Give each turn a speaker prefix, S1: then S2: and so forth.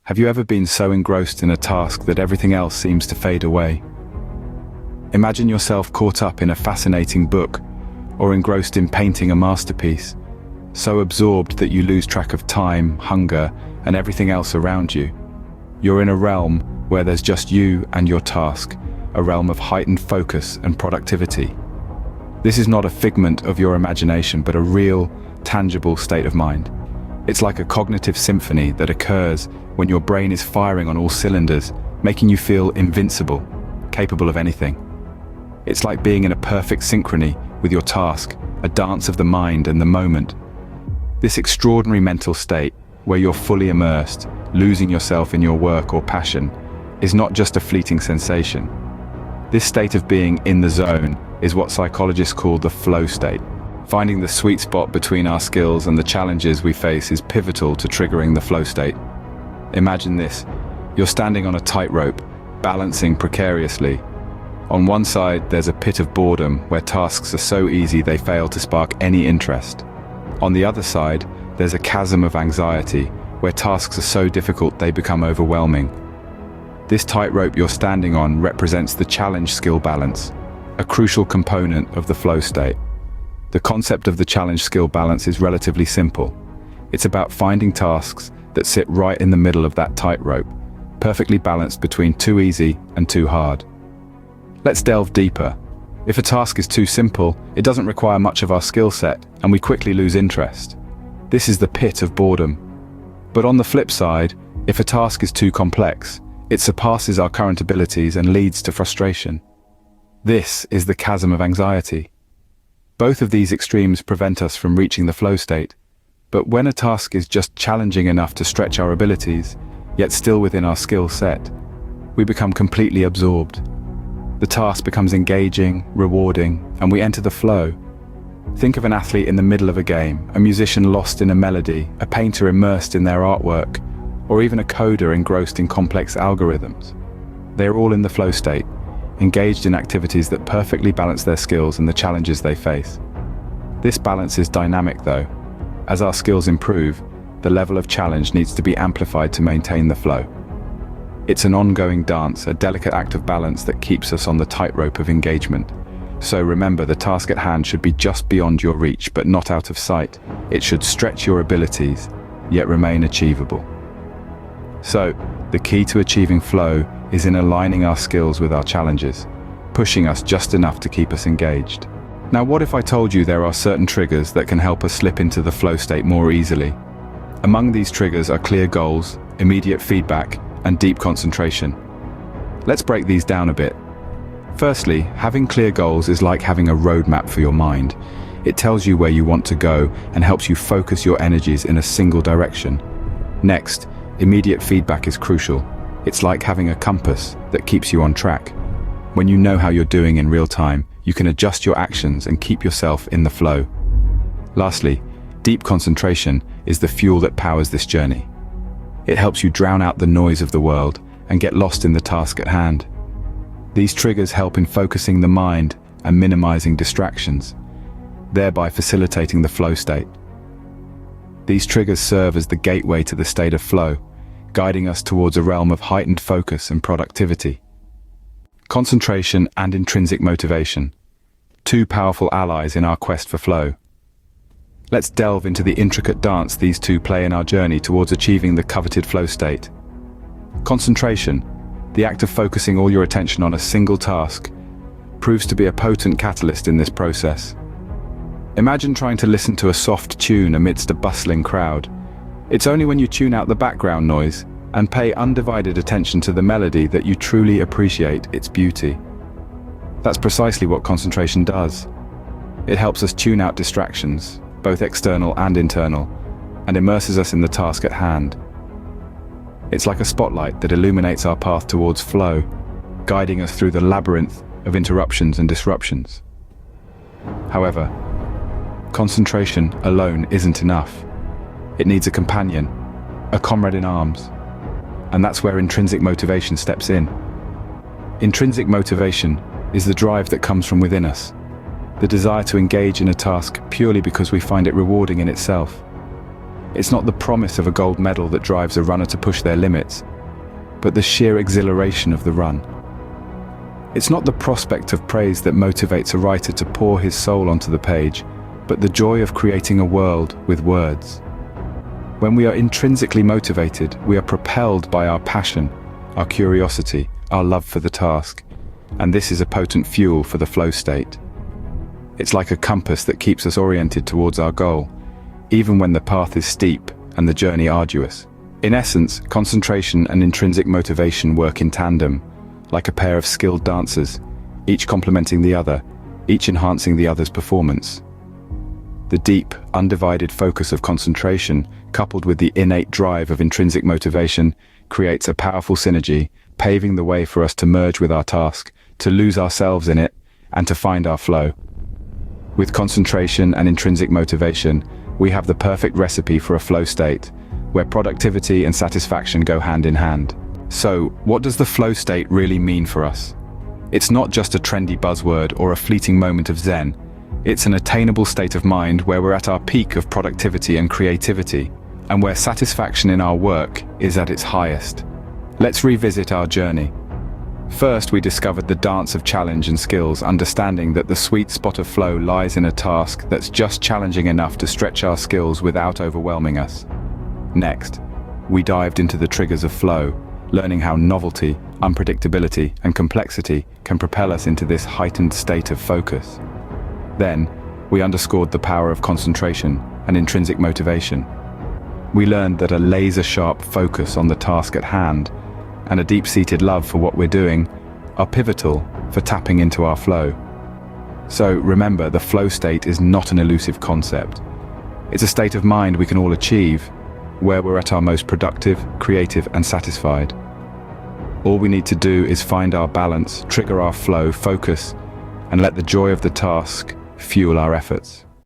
S1: Have you ever been so engrossed in a task that everything else seems to fade away? Imagine yourself caught up in a fascinating book or engrossed in painting a masterpiece, so absorbed that you lose track of time, hunger, and everything else around you. You're in a realm where there's just you and your task, a realm of heightened focus and productivity. This is not a figment of your imagination, but a real, tangible state of mind. It's like a cognitive symphony that occurs when your brain is firing on all cylinders, making you feel invincible, capable of anything. It's like being in a perfect synchrony with your task, a dance of the mind and the moment. This extraordinary mental state, where you're fully immersed, losing yourself in your work or passion, is not just a fleeting sensation. This state of being in the zone is what psychologists call the flow state. Finding the sweet spot between our skills and the challenges we face is pivotal to triggering the flow state. Imagine this: you're standing on a tightrope, balancing precariously. On one side, there's a pit of boredom where tasks are so easy they fail to spark any interest. On the other side, there's a chasm of anxiety where tasks are so difficult they become overwhelming. This tightrope you're standing on represents the challenge skill balance, a crucial component of the flow state. The concept of the challenge skill balance is relatively simple. It's about finding tasks that sit right in the middle of that tightrope, perfectly balanced between too easy and too hard. Let's delve deeper. If a task is too simple, it doesn't require much of our skill set, and we quickly lose interest. This is the pit of boredom. But on the flip side, if a task is too complex, it surpasses our current abilities and leads to frustration. This is the chasm of anxiety. Both of these extremes prevent us from reaching the flow state. But when a task is just challenging enough to stretch our abilities, yet still within our skill set, we become completely absorbed. The task becomes engaging, rewarding, and we enter the flow. Think of an athlete in the middle of a game, a musician lost in a melody, a painter immersed in their artwork, or even a coder engrossed in complex algorithms. They are all in the flow state, engaged in activities that perfectly balance their skills and the challenges they face. This balance is dynamic though. As our skills improve, the level of challenge needs to be amplified to maintain the flow. It's an ongoing dance, a delicate act of balance that keeps us on the tightrope of engagement. So remember, the task at hand should be just beyond your reach, but not out of sight. It should stretch your abilities, yet remain achievable. So, the key to achieving flow is in aligning our skills with our challenges, pushing us just enough to keep us engaged. Now, what if I told you there are certain triggers that can help us slip into the flow state more easily? Among these triggers are clear goals, immediate feedback, and deep concentration. Let's break these down a bit. Firstly, having clear goals is like having a roadmap for your mind. It tells you where you want to go and helps you focus your energies in a single direction. Next, immediate feedback is crucial. It's like having a compass that keeps you on track. When you know how you're doing in real time, you can adjust your actions and keep yourself in the flow. Lastly, deep concentration is the fuel that powers this journey. It helps you drown out the noise of the world and get lost in the task at hand. These triggers help in focusing the mind and minimizing distractions, thereby facilitating the flow state. These triggers serve as the gateway to the state of flow, guiding us towards a realm of heightened focus and productivity. Concentration and intrinsic motivation, two powerful allies in our quest for flow. Let's delve into the intricate dance these two play in our journey towards achieving the coveted flow state. Concentration, the act of focusing all your attention on a single task, proves to be a potent catalyst in this process. Imagine trying to listen to a soft tune amidst a bustling crowd. It's only when you tune out the background noise and pay undivided attention to the melody that you truly appreciate its beauty. That's precisely what concentration does. It helps us tune out distractions, both external and internal, and immerses us in the task at hand. It's like a spotlight that illuminates our path towards flow, guiding us through the labyrinth of interruptions and disruptions. However, concentration alone isn't enough. It needs a companion, a comrade in arms. And that's where intrinsic motivation steps in. Intrinsic motivation is the drive that comes from within us, the desire to engage in a task purely because we find it rewarding in itself. It's not the promise of a gold medal that drives a runner to push their limits, but the sheer exhilaration of the run. It's not the prospect of praise that motivates a writer to pour his soul onto the page, but the joy of creating a world with words. When we are intrinsically motivated, we are propelled by our passion, our curiosity, our love for the task, and this is a potent fuel for the flow state. It's like a compass that keeps us oriented towards our goal, even when the path is steep and the journey arduous. In essence, concentration and intrinsic motivation work in tandem, like a pair of skilled dancers, each complementing the other, each enhancing the other's performance. The deep, undivided focus of concentration, coupled with the innate drive of intrinsic motivation, creates a powerful synergy, paving the way for us to merge with our task, to lose ourselves in it, and to find our flow. With concentration and intrinsic motivation, we have the perfect recipe for a flow state, where productivity and satisfaction go hand in hand. So, what does the flow state really mean for us? It's not just a trendy buzzword or a fleeting moment of zen. It's an attainable state of mind where we're at our peak of productivity and creativity, and where satisfaction in our work is at its highest. Let's revisit our journey. First, we discovered the dance of challenge and skills, understanding that the sweet spot of flow lies in a task that's just challenging enough to stretch our skills without overwhelming us. Next, we dived into the triggers of flow, learning how novelty, unpredictability, and complexity can propel us into this heightened state of focus. Then, we underscored the power of concentration and intrinsic motivation. We learned that a laser-sharp focus on the task at hand and a deep-seated love for what we're doing are pivotal for tapping into our flow. So remember, the flow state is not an elusive concept. It's a state of mind we can all achieve, where we're at our most productive, creative, and satisfied. All we need to do is find our balance, trigger our flow, focus, and let the joy of the task fuel our efforts.